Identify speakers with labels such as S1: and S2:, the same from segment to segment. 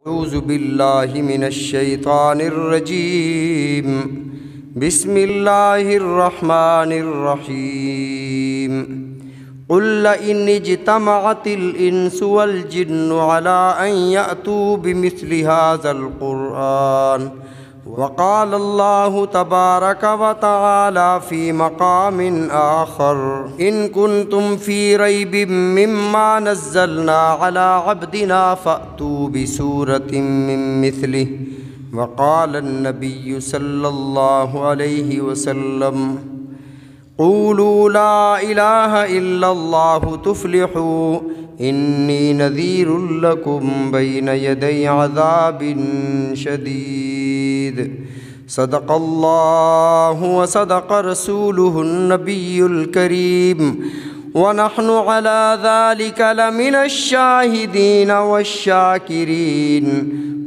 S1: اعوذ باللہ من الشیطان الرجیم بسم اللہ الرحمن الرحیم قل لئن اجتمعت الانس والجن على ان یأتوا بمثل هذا القرآن وقال الله تبارك وتعالى في مقام آخر إن كنتم في ريب مما نزلنا على عبدنا فأتوا بسورة من مثله وقال النبي صلى الله عليه وسلم قولوا لا إله إلا الله تفلحوا إني نذير لكم بين يدي عذاب شديد صدق الله وصدق رسوله النبي الكريم ونحن على ذلك لمن الشاهدين والشاكرين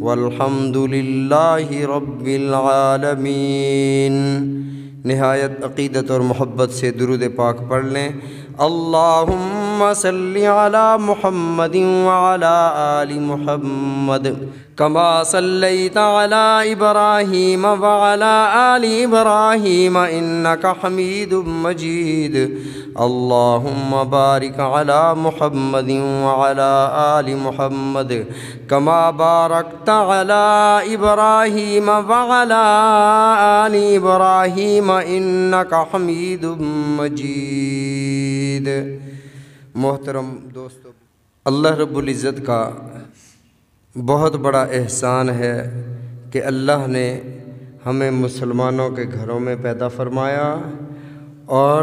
S1: والحمد لله رب العالمين۔ نہایت عقیدت اور محبت سے درود پاک پڑھ لیں۔ اللہم صلی علی محمد وعلی آل محمد کما صلیت علی ابراہیم وعلی آل ابراہیم انک حمید مجید۔ اللہم بارک علی محمد وعلی آل محمد کما بارکت علی ابراہیم وعلی آل ابراہیم انک حمید مجید۔ محترم دوستو، اللہ رب العزت کا بہت بڑا احسان ہے کہ اللہ نے ہمیں مسلمانوں کے گھروں میں پیدا فرمایا، اور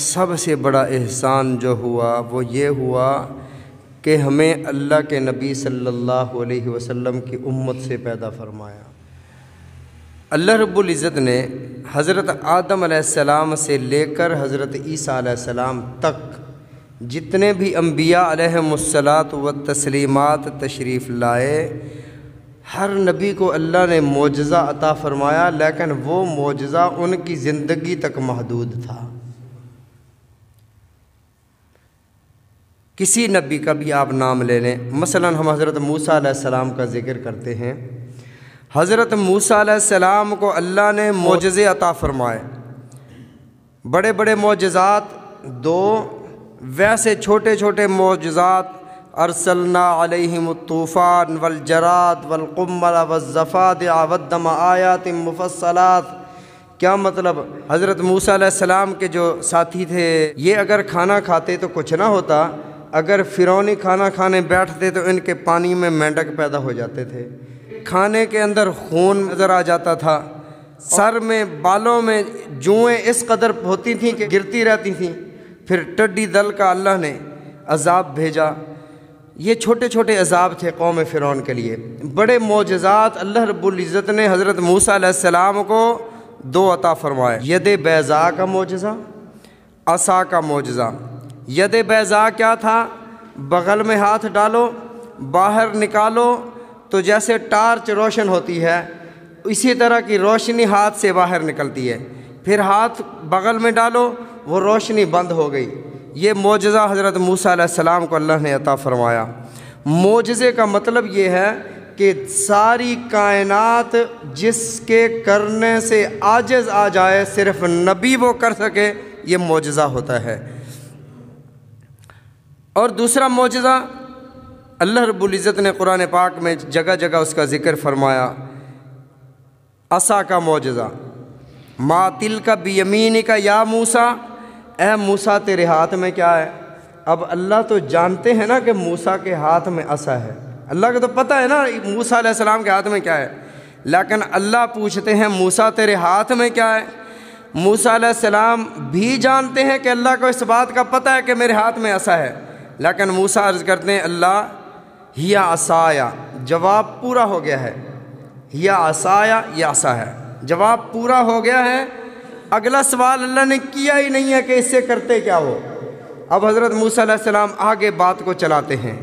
S1: سب سے بڑا احسان جو ہوا وہ یہ ہوا کہ ہمیں اللہ کے نبی صلی اللہ علیہ وسلم کی امت سے پیدا فرمایا۔ اللہ رب العزت نے حضرت آدم علیہ السلام سے لے کر حضرت عیسیٰ علیہ السلام تک جتنے بھی انبیاء علیہم الصلاۃ والتسلیمات تشریف لائے، ہر نبی کو اللہ نے معجزہ عطا فرمایا، لیکن وہ معجزہ ان کی زندگی تک محدود تھا۔ کسی نبی کا بھی آپ نام لے لیں، مثلا ہم حضرت موسیٰ علیہ السلام کا ذکر کرتے ہیں۔ حضرت موسیٰ علیہ السلام کو اللہ نے معجزے عطا فرمائے، بڑے بڑے معجزات دو، ویسے چھوٹے چھوٹے معجزات ارسلنا علیہم الطوفان والجراد والقمل والضفادع والدم آیات مفصلات۔ کیا مطلب؟ حضرت موسیٰ علیہ السلام کے جو ساتھی تھے یہ اگر کھانا کھاتے تو کچھ نہ ہوتا، اگر فرعونی کھانا کھانے بیٹھتے تو ان کے پانی میں مینڈک پیدا ہو جاتے تھے، کھانے کے اندر خون نظر آ جاتا تھا، سر میں بالوں میں جوئیں اس قدر ہوتی تھیں کہ گرتی رہتی تھیں۔ پھر ٹڈی دل کا اللہ نے عذاب بھیجا۔ یہ چھوٹے چھوٹے عذاب تھے قوم فرعون کے لیے۔ بڑے معجزات اللہ رب العزت نے حضرت موسیٰ علیہ السلام کو دو عطا فرمائے، ید بیضاء کا معجزہ، عصا کا معجزہ۔ ید بیضاء کیا تھا؟ بغل میں ہاتھ ڈالو، باہر نکالو تو جیسے ٹارچ روشن ہوتی ہے اسی طرح کی روشنی ہاتھ سے باہر نکلتی ہے، پھر ہاتھ بغل میں ڈالو وہ روشنی بند ہو گئی۔ یہ معجزہ حضرت موسیٰ علیہ السلام کو اللہ نے عطا فرمایا۔ معجزے کا مطلب یہ ہے کہ ساری کائنات جس کے کرنے سے عاجز آ جائے، صرف نبی وہ کر سکے، یہ معجزہ ہوتا ہے۔ اور دوسرا معجزہ اللہ رب العزت نے قرآن پاک میں جگہ جگہ اس کا ذکر فرمایا، عصا کا معجزہ۔ ما تلک بیمینک یا موسیٰ، اے موسیٰ تیرے ہاتھ میں کیا ہے؟ اب اللہ تو جانتے ہیں نا کہ موسیٰ کے ہاتھ میں عصا ہے، اللہ کو تو پتہ ہے نا موسیٰ علیہ السلام کے ہاتھ میں کیا ہے، لیکن اللہ پوچھتے ہیں موسیٰ تیرے ہاتھ میں کیا ہے؟ موسیٰ علیہ السلام بھی جانتے ہیں کہ اللہ کو اس بات کا پتہ ہے کہ میرے ہاتھ میں عصا ہے، لیکن موسیٰ عرض کرتے ہیں اللہ ہی عصایا، جواب پورا ہو گیا ہے، ہی عصایا، یہ عصا ہے، جواب پورا ہو گیا ہے۔ اگلا سوال اللہ نے کیا ہی نہیں ہے کہ اس سے کرتے کیا ہو۔ اب حضرت موسیٰ علیہ السلام آگے بات کو چلاتے ہیں،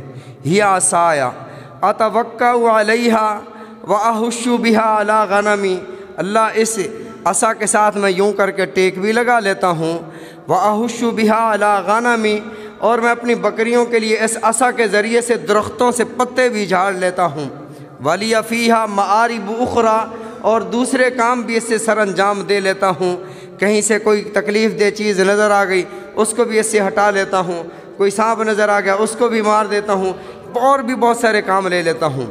S1: ہی عصایا اتوکا علیہا واحش بہا علی غنمی، اللہ اس عصا کے ساتھ میں یوں کر کے ٹیک بھی لگا لیتا ہوں، واحش بہا علی غنمی، اور میں اپنی بکریوں کے لیے اس عصا کے ذریعے سے درختوں سے پتے بھی جھاڑ لیتا ہوں، ولی فیہا معارب اخری، اور دوسرے کام بھی اس سے سر انجام دے لیتا ہوں۔ کہیں سے کوئی تکلیف دہ چیز نظر آ گئی اس کو بھی اس سے ہٹا لیتا ہوں، کوئی سانپ نظر آ گیا اس کو بھی مار دیتا ہوں، اور بھی بہت سارے کام لے لیتا ہوں۔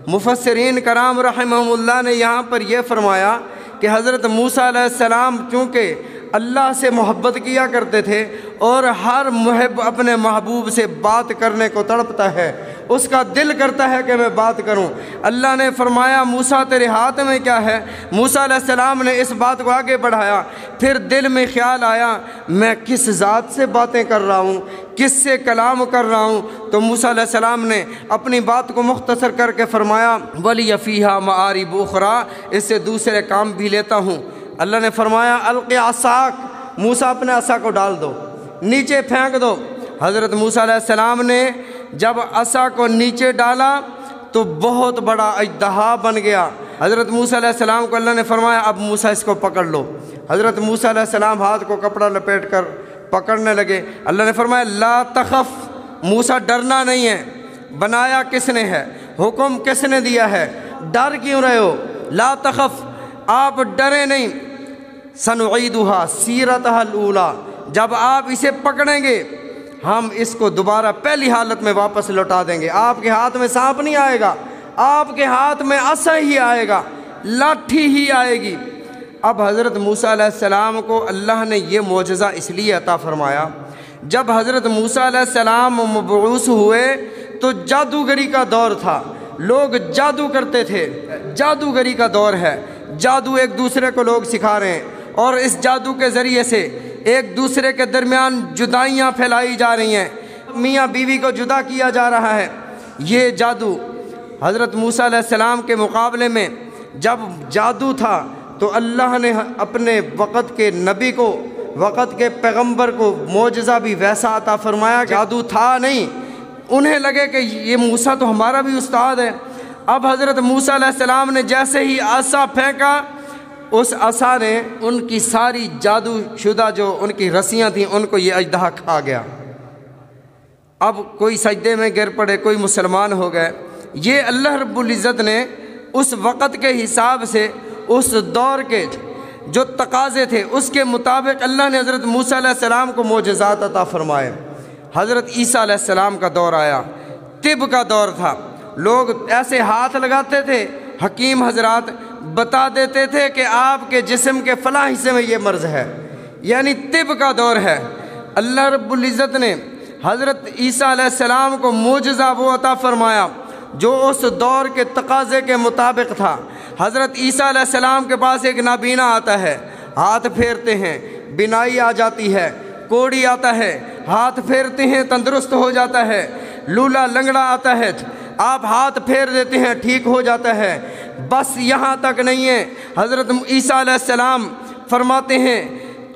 S1: مفسرین کرام رحمہم اللہ نے یہاں پر یہ فرمایا کہ حضرت موسیٰ علیہ السلام چونکہ اللہ سے محبت کیا کرتے تھے، اور ہر محب اپنے محبوب سے بات کرنے کو تڑپتا ہے، اس کا دل کرتا ہے کہ میں بات کروں۔ اللہ نے فرمایا موسیٰ تیرے ہاتھ میں کیا ہے؟ موسیٰ علیہ السلام نے اس بات کو آگے بڑھایا، پھر دل میں خیال آیا میں کس ذات سے باتیں کر رہا ہوں، کس سے کلام کر رہا ہوں؟ تو موسیٰ علیہ السلام نے اپنی بات کو مختصر کر کے فرمایا وَلِيَ فِيهَا مَعَارِبُ أُخْرَىٰ، اس سے دوسرے کام بھی لیتا ہوں۔ اللہ نے فرمایا القِ عصاک، موسیٰ اپنے عصا کو ڈال دو، نیچے پھینک دو۔ حضرت موسیٰ علیہ السلام نے جب عصا کو نیچے ڈالا تو بہت بڑا اژدہا بن گیا۔ حضرت موسیٰ علیہ السلام کو اللہ نے فرمایا اب موسیٰ اس کو پکڑ لو۔ حضرت موسیٰ علیہ السلام ہاتھ کو کپڑا لپیٹ کر پکڑنے لگے۔ اللہ نے فرمایا لا تخف، موسیٰ ڈرنا نہیں ہے، بنایا کس نے ہے، حکم کس نے دیا ہے، ڈر کیوں رہے ہو؟ لا تخف، آپ ڈریں نہیں۔ سنعیدھا سیرتھا الاولیٰ، جب آپ اسے پکڑیں گے ہم اس کو دوبارہ پہلی حالت میں واپس لوٹا دیں گے۔ آپ کے ہاتھ میں سانپ نہیں آئے گا، آپ کے ہاتھ میں عصا ہی آئے گا، لاٹھی ہی آئے گی۔ اب حضرت موسیٰ علیہ السلام کو اللہ نے یہ معجزہ اس لیے عطا فرمایا، جب حضرت موسیٰ علیہ السلام مبعوث ہوئے تو جادوگری کا دور تھا، لوگ جادو کرتے تھے، جادوگری کا دور ہے، جادو ایک دوسرے کو لوگ سکھا رہے ہیں، اور اس جادو کے ذریعے سے ایک دوسرے کے درمیان جدائیاں پھیلائی جا رہی ہیں، میاں بیوی کو جدا کیا جا رہا ہے۔ یہ جادو حضرت موسیٰ علیہ السلام کے مقابلے میں جب جادو تھا تو اللہ نے اپنے وقت کے نبی کو، وقت کے پیغمبر کو معجزہ بھی ویسا عطا فرمایا، جادو تھا نہیں۔ انہیں لگے کہ یہ موسیٰ تو ہمارا بھی استاد ہے۔ اب حضرت موسیٰ علیہ السلام نے جیسے ہی عصا پھینکا، اس عصا نے ان کی ساری جادو شدہ جو ان کی رسیاں تھیں ان کو یہ اژدہا کھا گیا۔ اب کوئی سجدے میں گر پڑے، کوئی مسلمان ہو گئے۔ یہ اللہ رب العزت نے اس وقت کے حساب سے، اس دور کے جو تقاضے تھے اس کے مطابق اللہ نے حضرت موسیٰ علیہ السلام کو معجزات عطا فرمائے۔ حضرت عیسیٰ علیہ السلام کا دور آیا، طب کا دور تھا، لوگ ایسے ہاتھ لگاتے تھے، حکیم حضرات بتا دیتے تھے کہ آپ کے جسم کے فلاں حصے میں یہ مرض ہے، یعنی طب کا دور ہے۔ اللہ رب العزت نے حضرت عیسیٰ علیہ السلام کو معجزہ وہ عطا فرمایا جو اس دور کے تقاضے کے مطابق تھا۔ حضرت عیسیٰ علیہ السلام کے پاس ایک نابینا آتا ہے، ہاتھ پھیرتے ہیں بینائی آ جاتی ہے، کوڑی آتا ہے ہاتھ پھیرتے ہیں تندرست ہو جاتا ہے، لولا لنگڑا آتا ہے آپ ہاتھ پھیر دیتے ہیں ٹھیک ہو جاتا ہے۔ بس یہاں تک نہیں ہے، حضرت عیسیٰ علیہ السلام فرماتے ہیں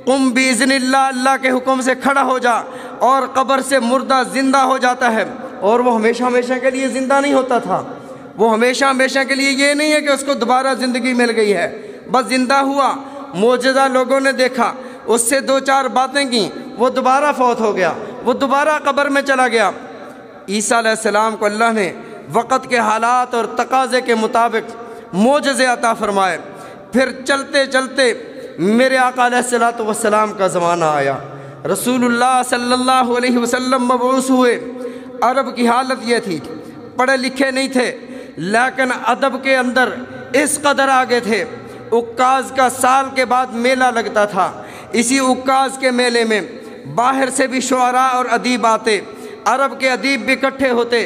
S1: قم باذن اللہ، اللہ کے حکم سے کھڑا ہو جا، اور قبر سے مردہ زندہ ہو جاتا ہے۔ اور وہ ہمیشہ ہمیشہ کے لیے زندہ نہیں ہوتا تھا، وہ ہمیشہ ہمیشہ کے لیے یہ نہیں ہے کہ اس کو دوبارہ زندگی مل گئی ہے، بس زندہ ہوا، معجزہ لوگوں نے دیکھا، اس سے دو چار باتیں کیں، وہ دوبارہ فوت ہو گیا، وہ دوبارہ قبر میں چلا گیا۔ عیسیٰ علیہ السلام کو اللہ نے وقت کے حالات اور تقاضے کے مطابق معجزے عطا فرمائے۔ پھر چلتے چلتے میرے آقا علیہ السلام کا زمانہ آیا، رسول اللہ صلی اللہ علیہ وسلم مبعوث ہوئے۔ عرب کی حالت یہ تھی، پڑھے لکھے نہیں تھے لیکن ادب کے اندر اس قدر آگے تھے۔ عکاظ کا سال کے بعد میلہ لگتا تھا، اسی عکاظ کے میلے میں باہر سے بھی شعراء اور ادیب آتے، عرب کے ادیب بھی اکٹھے ہوتے،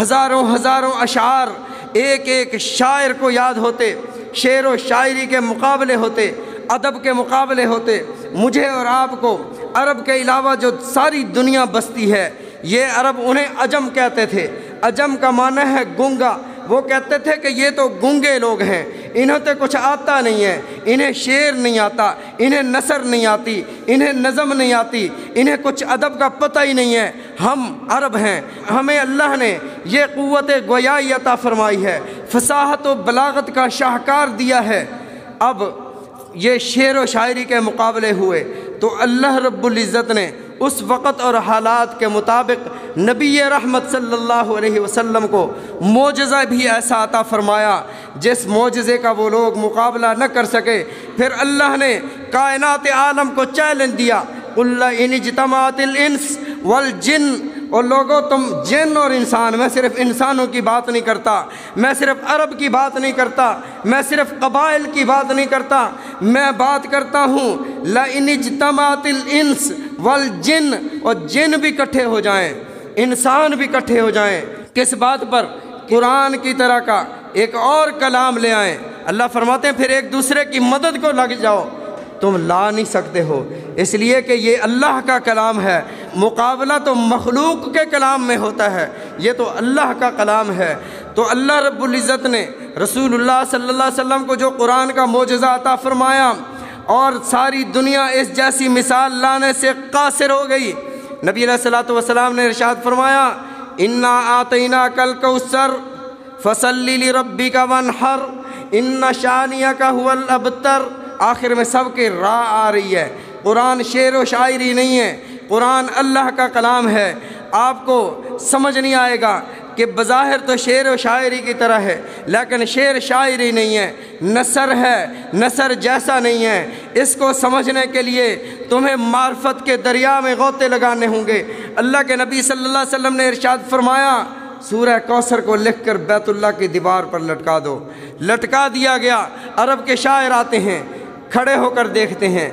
S1: ہزاروں ہزاروں اشعار ایک ایک شاعر کو یاد ہوتے، شعر و شاعری کے مقابلے ہوتے، ادب کے مقابلے ہوتے۔ مجھے اور آپ کو عرب کے علاوہ جو ساری دنیا بستی ہے، یہ عرب انہیں عجم کہتے تھے۔ عجم کا معنی ہے گونگا، وہ کہتے تھے کہ یہ تو گونگے لوگ ہیں، انہیں تو کچھ آتا نہیں ہے، انہیں شعر نہیں آتا، انہیں نثر نہیں آتی، انہیں نظم نہیں آتی، انہیں کچھ ادب کا پتہ ہی نہیں ہے۔ ہم عرب ہیں، ہمیں اللہ نے یہ قوت گویائی عطا فرمائی ہے، فصاحت و بلاغت کا شاہکار دیا ہے۔ اب یہ شعر و شاعری کے مقابلے ہوئے تو اللہ رب العزت نے اس وقت اور حالات کے مطابق نبی رحمت صلی اللہ علیہ وسلم کو معجزہ بھی ایسا عطا فرمایا جس معجزے کا وہ لوگ مقابلہ نہ کر سکے۔ پھر اللہ نے کائنات عالم کو چیلنج دیا، قُلْ إِنِ اجْتَمَعَتِ الْإِنسُ وَالْجِنُّ، اور لوگوں تم جن اور انسان، میں صرف انسانوں کی بات نہیں کرتا، میں صرف عرب کی بات نہیں کرتا، میں صرف قبائل کی بات نہیں کرتا، میں بات کرتا ہوں لَإِنِ اجْتَمَعَتِ الْإِنسُ وَالْجِنُّ، اور جن بھی اکٹھے ہو جائیں، انسان بھی اکٹھے ہو جائیں، کس بات پر؟ قرآن کی طرح کا ایک اور کلام لے آئیں۔ اللہ فرماتے ہیں پھر ایک دوسرے کی مدد کو لگ جاؤ، تم لا نہیں سکتے ہو، اس لیے کہ یہ اللہ کا کلام ہے۔ مقابلہ تو مخلوق کے کلام میں ہوتا ہے، یہ تو اللہ کا کلام ہے۔ تو اللہ رب العزت نے رسول اللہ صلی اللہ علیہ وسلم کو جو قرآن کا معجزہ عطا فرمایا، اور ساری دنیا اس جیسی مثال لانے سے قاصر ہو گئی۔ نبی علیہ الصلوۃ والسلام نے ارشاد فرمایا، انا اعطیناک الکوثر فصل لربک وانحر ان شانئک ھو الابتر۔ آخر میں سب کے راہ آ رہی ہے۔ قرآن شعر و شاعری نہیں ہے، قرآن اللہ کا کلام ہے۔ آپ کو سمجھ نہیں آئے گا کہ بظاہر تو شعر و شاعری کی طرح ہے، لیکن شعر شاعری نہیں ہے، نثر ہے، نثر جیسا نہیں ہے۔ اس کو سمجھنے کے لیے تمہیں معرفت کے دریا میں غوطے لگانے ہوں گے۔ اللہ کے نبی صلی اللہ علیہ وسلم نے ارشاد فرمایا، سورہ کوثر کو لکھ کر بیت اللہ کی دیوار پر لٹکا دو۔ لٹکا دیا گیا۔ عرب کے شاعر آتے ہیں، کھڑے ہو کر دیکھتے ہیں،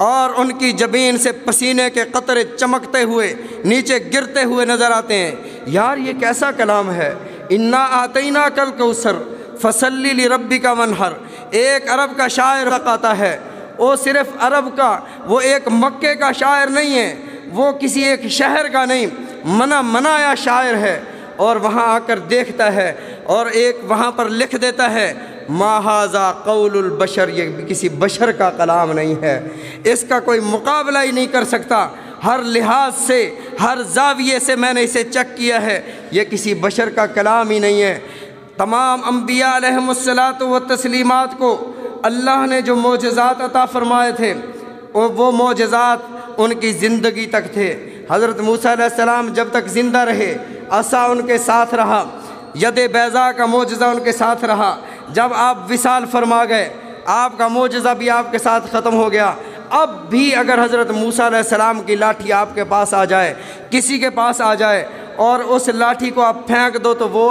S1: اور ان کی جبین سے پسینے کے قطرے چمکتے ہوئے نیچے گرتے ہوئے نظر آتے ہیں۔ یار یہ کیسا کلام ہے؟ انا اعطیناک الکوثر فصل لربک وانحر۔ ایک عرب کا شاعر آتا ہے، وہ صرف عرب کا، وہ ایک مکے کا شاعر نہیں ہے، وہ کسی ایک شہر کا نہیں، منایا شاعر ہے، اور وہاں آ کر دیکھتا ہے اور ایک وہاں پر لکھ دیتا ہے، ما ھذا قول البشر، یہ کسی بشر کا کلام نہیں ہے، اس کا کوئی مقابلہ ہی نہیں کر سکتا۔ ہر لحاظ سے، ہر زاویے سے میں نے اسے چیک کیا ہے، یہ کسی بشر کا کلام ہی نہیں ہے۔ تمام انبیاء علیہم الصلاۃ والتسلیمات کو اللہ نے جو معجزات عطا فرمائے تھے، وہ معجزات ان کی زندگی تک تھے۔ حضرت موسیٰ علیہ السلام جب تک زندہ رہے، عصا ان کے ساتھ رہا، ید بیضاء کا معجزہ ان کے ساتھ رہا۔ جب آپ وصال فرما گئے، آپ کا معجزہ بھی آپ کے ساتھ ختم ہو گیا۔ اب بھی اگر حضرت موسیٰ علیہ السلام کی لاٹھی آپ کے پاس آ جائے، کسی کے پاس آ جائے، اور اس لاٹھی کو آپ پھینک دو تو وہ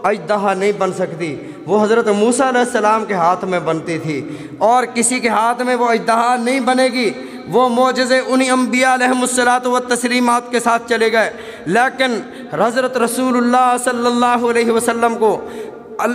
S1: اژدہا نہیں بن سکتی، وہ حضرت موسیٰ علیہ السلام کے ہاتھ میں بنتی تھی، اور کسی کے ہاتھ میں وہ اژدہا نہیں بنے گی۔ وہ معجزے انہی انبیاء علیہم الصلاۃ والتسلیمات کے ساتھ چلے گئے، لیکن حضرت رسول اللہ صلی اللہ علیہ وسلم کو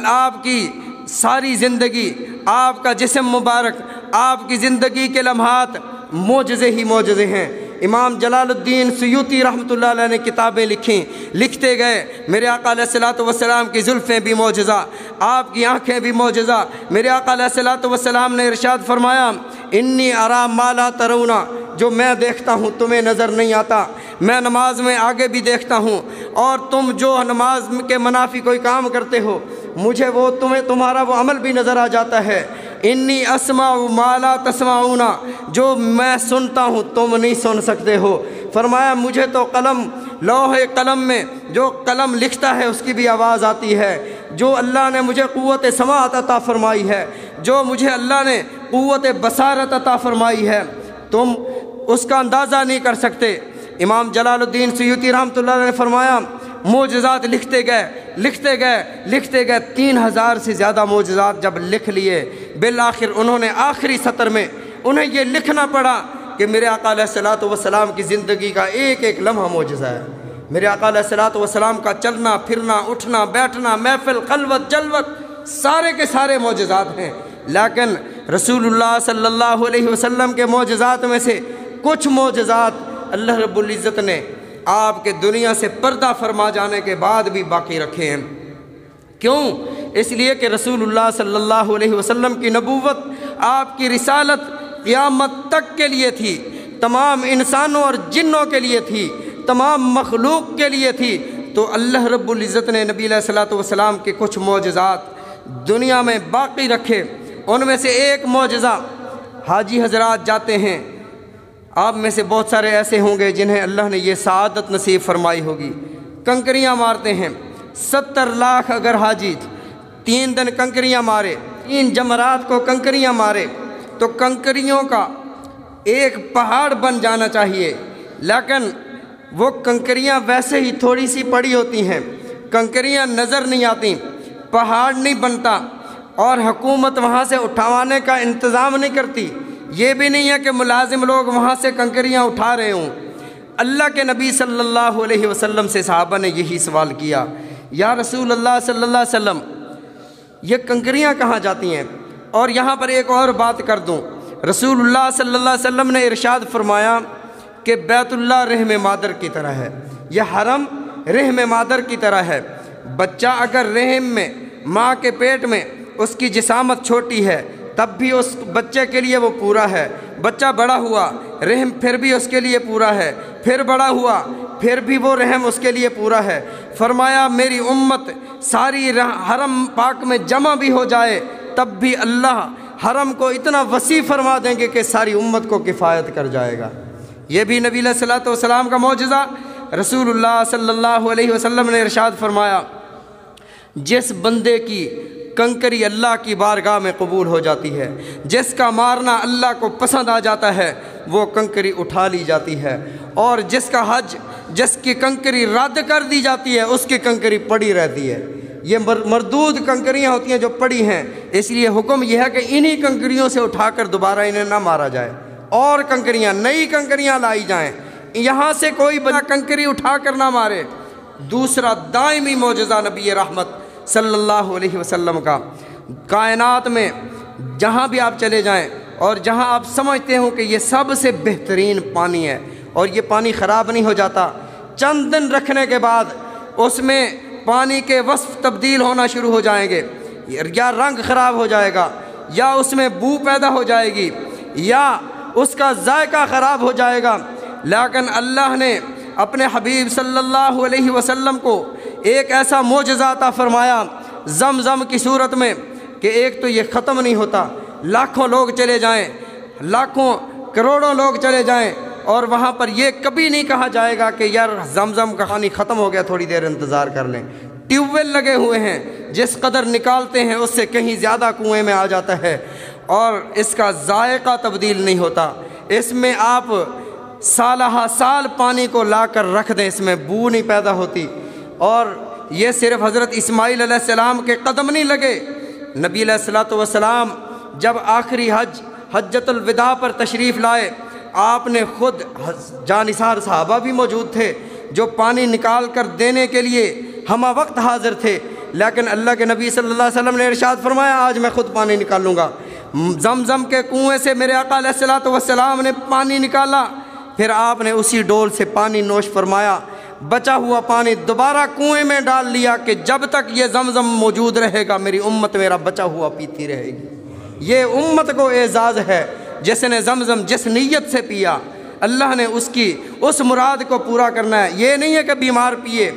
S1: آپ کی ساری زندگی، آپ کا جسم مبارک، آپ کی زندگی کے لمحات معجزے ہی معجزے ہیں۔ امام جلال الدین سیوطی رحمۃ اللہ علیہ نے کتابیں لکھیں، لکھتے گئے میرے آقا علیہ الصلوۃ والسلام کی زلفیں بھی معجزہ، آپ کی آنکھیں بھی معجزہ۔ میرے آقا علیہ الصلوۃ والسلام نے ارشاد فرمایا، انی ارا ما لا ترون، جو میں دیکھتا ہوں تمہیں نظر نہیں آتا۔ میں نماز میں آگے بھی دیکھتا ہوں، اور تم جو نماز کے منافی کوئی کام کرتے ہو، مجھے وہ تمہارا وہ عمل بھی نظر آ جاتا ہے۔ انی اسمع ما لا تسمعون، جو میں سنتا ہوں تم نہیں سن سکتے ہو۔ فرمایا مجھے تو قلم، لوح قلم میں جو قلم لکھتا ہے اس کی بھی آواز آتی ہے۔ جو اللہ نے مجھے قوت سماعت عطا فرمائی ہے، جو مجھے اللہ نے قوت بصارت عطا فرمائی ہے، تم اس کا اندازہ نہیں کر سکتے۔ امام جلال الدین سیوطی رحمۃ اللہ علیہ نے فرمایا، معجزات لکھتے گئے 3000 سے زیادہ معجزات جب لکھ لیے، بالآخر انہوں نے آخری سطر میں انہیں یہ لکھنا پڑا کہ میرے آقا علیہ الصلوۃ والسلام کی زندگی کا ایک ایک لمحہ معجزہ ہے۔ میرے آقا علیہ الصلوۃ والسلام کا چلنا پھرنا، اٹھنا بیٹھنا، محفل خلوت جلوت، سارے کے سارے معجزات ہیں۔ لیکن رسول اللہ صلی اللہ علیہ وسلم کے معجزات میں سے کچھ معجزات اللہ رب العزت نے آپ کے دنیا سے پردہ فرما جانے کے بعد بھی باقی رکھے ہیں۔ کیوں؟ اس لیے کہ رسول اللہ صلی اللہ علیہ وسلم کی نبوت، آپ کی رسالت قیامت تک کے لیے تھی، تمام انسانوں اور جنوں کے لیے تھی، تمام مخلوق کے لیے تھی۔ تو اللہ رب العزت نے نبی علیہ الصلوۃ والسلام کے کچھ معجزات دنیا میں باقی رکھے۔ ان میں سے ایک معجزہ، حاجی حضرات جاتے ہیں آپ میں سے بہت سارے ایسے ہوں گے جنہیں اللہ نے یہ سعادت نصیب فرمائی ہوگی۔ کنکریاں مارتے ہیں، 70 لاکھ اگر حاجی 3 دن کنکریاں مارے، 3 جمرات کو کنکریاں مارے تو کنکریوں کا ایک پہاڑ بن جانا چاہیے، لیکن وہ کنکریاں ویسے ہی تھوڑی سی پڑی ہوتی ہیں، کنکریاں نظر نہیں آتی، پہاڑ نہیں بنتا، اور حکومت وہاں سے اٹھوانے کا انتظام نہیں کرتی۔ یہ بھی نہیں ہے کہ ملازم لوگ وہاں سے کنکریاں اٹھا رہے ہوں۔ اللہ کے نبی صلی اللہ علیہ وسلم سے صحابہ نے یہی سوال کیا، یا رسول اللہ صلی اللہ علیہ وسلم یہ کنکریاں کہاں جاتی ہیں؟ اور یہاں پر ایک اور بات کر دوں، رسول اللہ صلی اللہ علیہ وسلم نے ارشاد فرمایا کہ بیت اللہ رحم مادر کی طرح ہے، یہ حرم رحم مادر کی طرح ہے۔ بچہ اگر رحم میں ماں کے پیٹ میں اس کی جسامت چھوٹی ہے تب بھی اس بچے کے لیے وہ پورا ہے، بچہ بڑا ہوا رحم پھر بھی اس کے لیے پورا ہے، پھر بڑا ہوا پھر بھی وہ رحم اس کے لیے پورا ہے۔ فرمایا میری امت ساری حرم پاک میں جمع بھی ہو جائے تب بھی اللہ حرم کو اتنا وسیع فرما دیں گے کہ ساری امت کو کفایت کر جائے گا۔ یہ بھی نبی علیہ الصلوۃ والسلام کا معجزہ۔ رسول اللہ صلی اللہ علیہ وسلم نے ارشاد فرمایا، جس بندے کی کنکری اللہ کی بارگاہ میں قبول ہو جاتی ہے، جس کا مارنا اللہ کو پسند آ جاتا ہے، وہ کنکری اٹھا لی جاتی ہے، اور جس کا حج جس کی کنکری رد کر دی جاتی ہے اس کی کنکری پڑی رہتی ہے۔ یہ مردود کنکریاں ہوتی ہیں جو پڑی ہیں، اس لیے حکم یہ ہے کہ انہی کنکریوں سے اٹھا کر دوبارہ انہیں نہ مارا جائے، اور کنکریاں نئی کنکریاں لائی جائیں، یہاں سے کوئی بنا کنکری اٹھا کر نہ مارے۔ دوسرا دائمی معجزہ نبی رحمت صلی اللہ علیہ وسلم کا، کائنات میں جہاں بھی آپ چلے جائیں اور جہاں آپ سمجھتے ہوں کہ یہ سب سے بہترین پانی ہے اور یہ پانی خراب نہیں ہو جاتا، چند دن رکھنے کے بعد اس میں پانی کے وصف تبدیل ہونا شروع ہو جائیں گے، یا رنگ خراب ہو جائے گا، یا اس میں بو پیدا ہو جائے گی، یا اس کا ذائقہ خراب ہو جائے گا، لیکن اللہ نے اپنے حبیب صلی اللہ علیہ وسلم کو ایک ایسا معجزہ عطا فرمایا زمزم کی صورت میں کہ ایک تو یہ ختم نہیں ہوتا، لاکھوں لوگ چلے جائیں، لاکھوں کروڑوں لوگ چلے جائیں اور وہاں پر یہ کبھی نہیں کہا جائے گا کہ یار زمزم کا پانی ختم ہو گیا تھوڑی دیر انتظار کر لیں۔ ٹیوب ویل لگے ہوئے ہیں، جس قدر نکالتے ہیں اس سے کہیں زیادہ کنویں میں آ جاتا ہے، اور اس کا ذائقہ تبدیل نہیں ہوتا۔ اس میں آپ سالہ سال پانی کو لا کر رکھ دیں، اس میں بو نہیں پیدا ہوتی۔ اور یہ صرف حضرت اسماعیل علیہ السلام کے قدم نہیں لگے، نبی علیہ الصلوۃ والسلام جب آخری حجۃ الوداع پر تشریف لائے، آپ نے خود جانثار صحابہ بھی موجود تھے جو پانی نکال کر دینے کے لیے ہمہ وقت حاضر تھے، لیکن اللہ کے نبی صلی اللہ علیہ وسلم نے ارشاد فرمایا آج میں خود پانی نکالوں گا۔ زمزم کے کنویں سے میرے آقا علیہ الصلوۃ والسلام نے پانی نکالا، پھر آپ نے اسی ڈول سے پانی نوش فرمایا، بچا ہوا پانی دوبارہ کنویں میں ڈال لیا کہ جب تک یہ زمزم موجود رہے گا میری امت میرا بچا ہوا پیتی رہے گی۔ یہ امت کو اعزاز ہے، جس نے زمزم جس نیت سے پیا اللہ نے اس مراد کو پورا کرنا ہے۔ یہ نہیں ہے کہ بیمار پیے،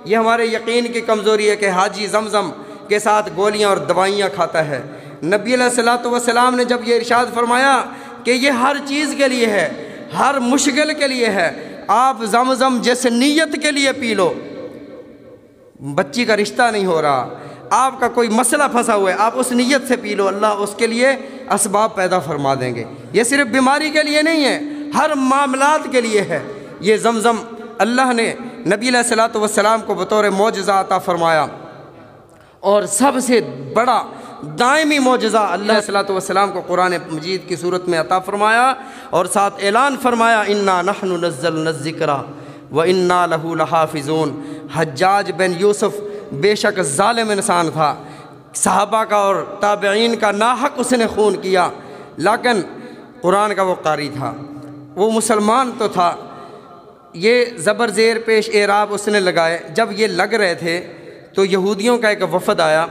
S1: یہ ہمارے یقین کی کمزوری ہے کہ حاجی زمزم کے ساتھ گولیاں اور دوائیاں کھاتا ہے۔ نبی علیہ الصلوۃ والسلام نے جب یہ ارشاد فرمایا کہ یہ ہر چیز کے لیے ہے، ہر مشکل کے لیے ہے، آپ زمزم جس نیت کے لیے پی لو، بچی کا رشتہ نہیں ہو رہا، آپ کا کوئی مسئلہ پھنسا ہوا ہے، آپ اس نیت سے پی لو، اللہ اس کے لیے اسباب پیدا فرما دیں گے۔ یہ صرف بیماری کے لیے نہیں ہے، ہر معاملات کے لیے ہے۔ یہ زمزم اللہ نے نبی علیہ الصلوۃ والسلام کو بطور معجزہ عطا فرمایا، اور سب سے بڑا دائمی معجزہ اللہ علیہ الصلوۃ والسلام کو قرآن مجید کی صورت میں عطا فرمایا، اور ساتھ اعلان فرمایا انا نحن نزلنا الذکر وانا لہ لحافظون۔ حجاج بن یوسف بے شک ظالم انسان تھا، صحابہ کا اور تابعین کا ناحق اس نے خون کیا، لیکن قرآن کا وہ قاری تھا، وہ مسلمان تو تھا۔ یہ زبر زیر پیش اعراب اس نے لگائے۔ جب یہ لگ رہے تھے تو یہودیوں کا ایک وفد آیا،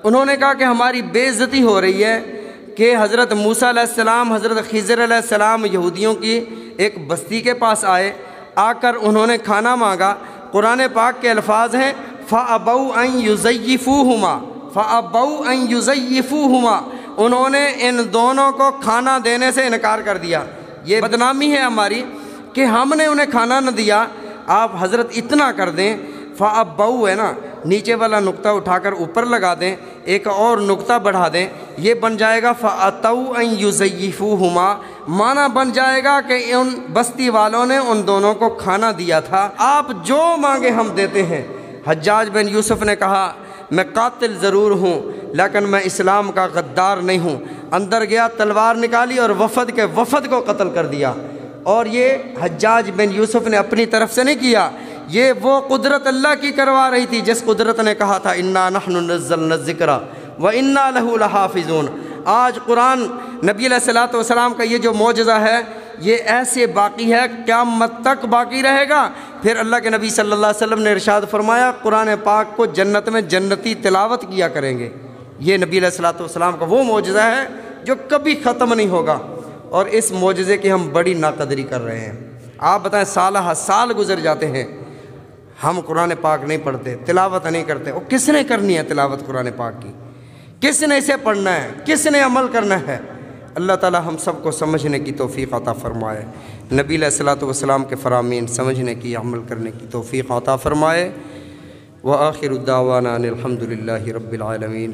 S1: انہوں نے کہا کہ ہماری بے عزتی ہو رہی ہے کہ حضرت موسیٰ علیہ السلام، حضرت خضر علیہ السلام یہودیوں کی ایک بستی کے پاس آئے، آ کر انہوں نے کھانا مانگا۔ قرآن پاک کے الفاظ ہیں فَأَبَوْا أَن يُزَيِّفُوهُمَا فَأَبَوْا أَن يُزَيِّفُوهُمَا، انہوں نے ان دونوں کو کھانا دینے سے انکار کر دیا۔ یہ بدنامی ہے ہماری کہ ہم نے انہیں کھانا نہ دیا، آپ حضرت اتنا کر دیں، فَأَبَّوْا ہے نا، نیچے والا نقطہ اٹھا کر اوپر لگا دیں، ایک اور نقطہ بڑھا دیں، یہ بن جائے گا فَأَتَوْا أَن يُزَيِّفُوهُمَا، معنی بن جائے گا کہ ان بستی والوں نے ان دونوں کو کھانا دیا تھا، آپ جو مانگے ہم دیتے ہیں۔ حجاج بن یوسف نے کہا میں قاتل ضرور ہوں لیکن میں اسلام کا غدار نہیں ہوں، اندر گیا، تلوار نکالی اور وفد کے وفد کو قتل کر دیا۔ اور یہ حجاج بن یوسف نے اپنی طرف سے نہیں کیا، یہ وہ قدرت اللہ کی کروا رہی تھی جس قدرت نے کہا تھا انا نحن نزلنا الذکر وانا لہ لحافظون۔ آج قرآن نبی علیہ الصلوۃ والسلام کا یہ جو معجزہ ہے یہ ایسے باقی ہے، قیامت تک باقی رہے گا۔ پھر اللہ کے نبی صلی اللہ علیہ وسلم نے ارشاد فرمایا قرآن پاک کو جنت میں جنتی تلاوت کیا کریں گے۔ یہ نبی علیہ الصلوۃ والسلام کا وہ معجزہ ہے جو کبھی ختم نہیں ہوگا، اور اس معجزے کی ہم بڑی ناقدری کر رہے ہیں۔ آپ بتائیں سالہ سال گزر جاتے ہیں، ہم قرآن پاک نہیں پڑھتے، تلاوت نہیں کرتے۔ وہ کس نے کرنی ہے تلاوت قرآن پاک کی؟ کس نے اسے پڑھنا ہے؟ کس نے عمل کرنا ہے؟ اللہ تعالی ہم سب کو سمجھنے کی توفیق عطا فرمائے، نبی علیہ الصلوۃ والسلام کے فرامین سمجھنے کی، عمل کرنے کی توفیق عطا فرمائے۔ وآخر دعوانا ان الحمد للہ رب العالمین۔